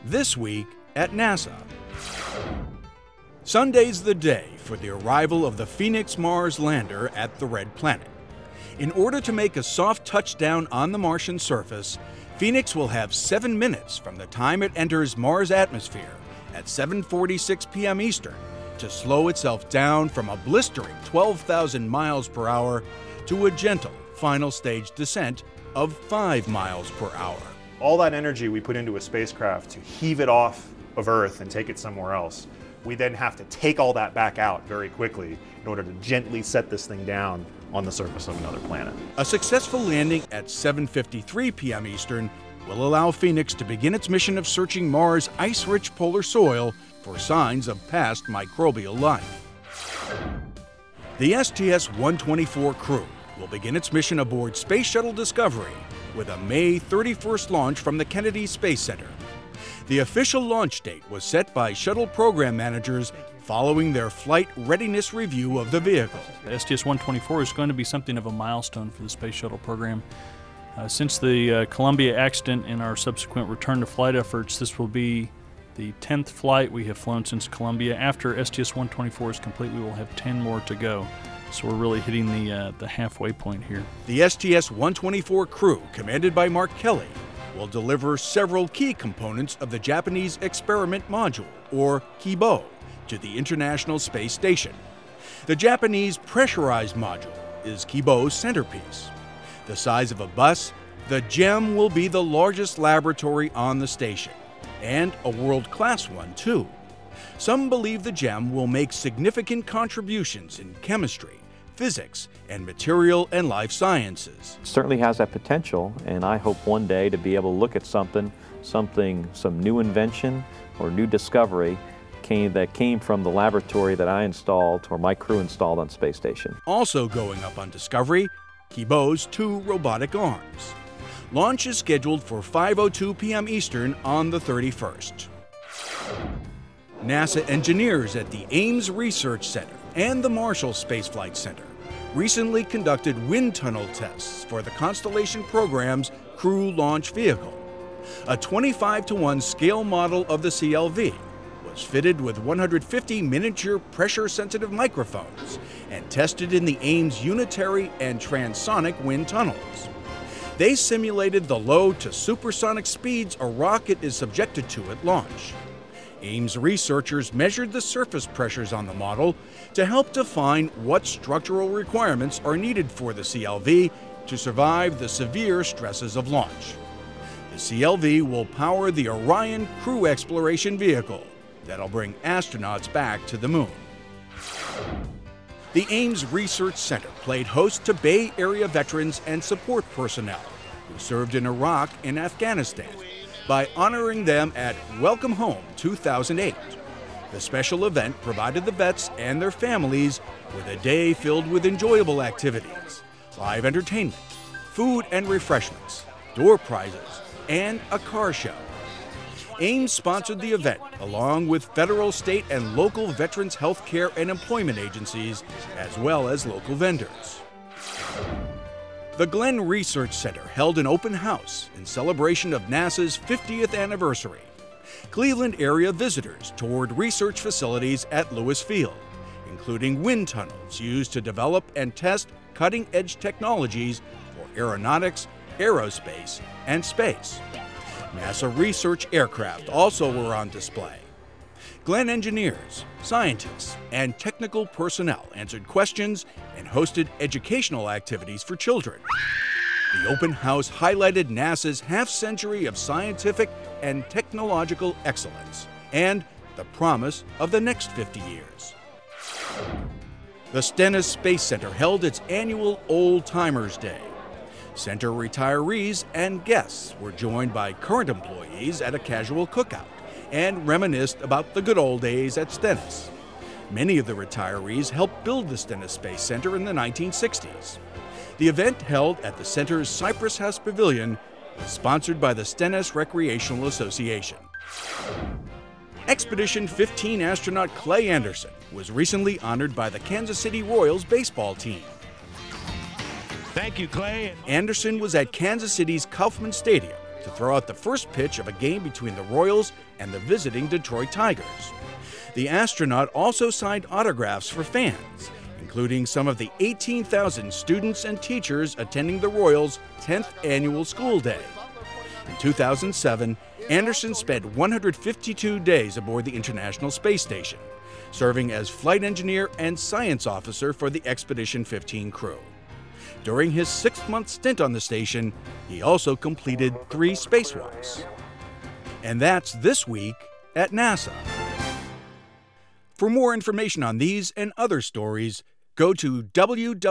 This week at NASA. Sunday's the day for the arrival of the Phoenix Mars lander at the Red Planet. In order to make a soft touchdown on the Martian surface, Phoenix will have 7 minutes from the time it enters Mars' atmosphere at 7:46 p.m. Eastern to slow itself down from a blistering 12,000 miles per hour to a gentle final stage descent of 5 miles per hour. All that energy we put into a spacecraft to heave it off of Earth and take it somewhere else, we then have to take all that back out very quickly in order to gently set this thing down on the surface of another planet. A successful landing at 7:53 p.m. Eastern will allow Phoenix to begin its mission of searching Mars' ice-rich polar soil for signs of past microbial life. The STS-124 crew will begin its mission aboard Space Shuttle Discovery with a May 31st launch from the Kennedy Space Center. The official launch date was set by shuttle program managers following their flight readiness review of the vehicle. The STS-124 is going to be something of a milestone for the Space Shuttle program. Since the Columbia accident and our subsequent return to flight efforts, this will be the 10th flight we have flown since Columbia. After STS-124 is complete, we will have 10 more to go. So we're really hitting the halfway point here. The STS-124 crew, commanded by Mark Kelly, will deliver several key components of the Japanese Experiment Module, or Kibo, to the International Space Station. The Japanese pressurized module is Kibo's centerpiece. The size of a bus, the GEM will be the largest laboratory on the station, and a world-class one, too. Some believe the GEM will make significant contributions in chemistry, physics, and material and life sciences. It certainly has that potential, and I hope one day to be able to look at some new invention or new discovery that came from the laboratory that I installed or my crew installed on Space Station. Also going up on Discovery, Kibo's 2 robotic arms. Launch is scheduled for 5:02 p.m. Eastern on the 31st. NASA engineers at the Ames Research Center and the Marshall Space Flight Center recently conducted wind tunnel tests for the Constellation program's Crew Launch Vehicle. A 25:1 scale model of the CLV was fitted with 150 miniature pressure-sensitive microphones and tested in the Ames unitary and transonic wind tunnels. They simulated the low to supersonic speeds a rocket is subjected to at launch. Ames researchers measured the surface pressures on the model to help define what structural requirements are needed for the CLV to survive the severe stresses of launch. The CLV will power the Orion Crew Exploration Vehicle that'll bring astronauts back to the moon. The Ames Research Center played host to Bay Area veterans and support personnel who served in Iraq and Afghanistan by honoring them at Welcome Home 2008. The special event provided the vets and their families with a day filled with enjoyable activities, live entertainment, food and refreshments, door prizes, and a car show. Ames sponsored the event along with federal, state, and local veterans health care and employment agencies, as well as local vendors. The Glenn Research Center held an open house in celebration of NASA's 50th anniversary. Cleveland area visitors toured research facilities at Lewis Field, including wind tunnels used to develop and test cutting-edge technologies for aeronautics, aerospace, and space. NASA research aircraft also were on display. Glenn engineers, scientists, and technical personnel answered questions and hosted educational activities for children. The open house highlighted NASA's half-century of scientific and technological excellence and the promise of the next 50 years. The Stennis Space Center held its annual Old Timers Day. Center retirees and guests were joined by current employees at a casual cookout and reminisced about the good old days at Stennis. Many of the retirees helped build the Stennis Space Center in the 1960s. The event, held at the center's Cypress House Pavilion, was sponsored by the Stennis Recreational Association. Expedition 15 astronaut Clay Anderson was recently honored by the Kansas City Royals baseball team. Thank you, Clay. Anderson was at Kansas City's Kauffman Stadium to throw out the first pitch of a game between the Royals and the visiting Detroit Tigers. The astronaut also signed autographs for fans, including some of the 18,000 students and teachers attending the Royals' 10th annual school day. In 2007, Anderson spent 152 days aboard the International Space Station, serving as flight engineer and science officer for the Expedition 15 crew. During his 6-month stint on the station, he also completed 3 spacewalks. And that's this week at NASA. For more information on these and other stories, go to www.nasa.gov.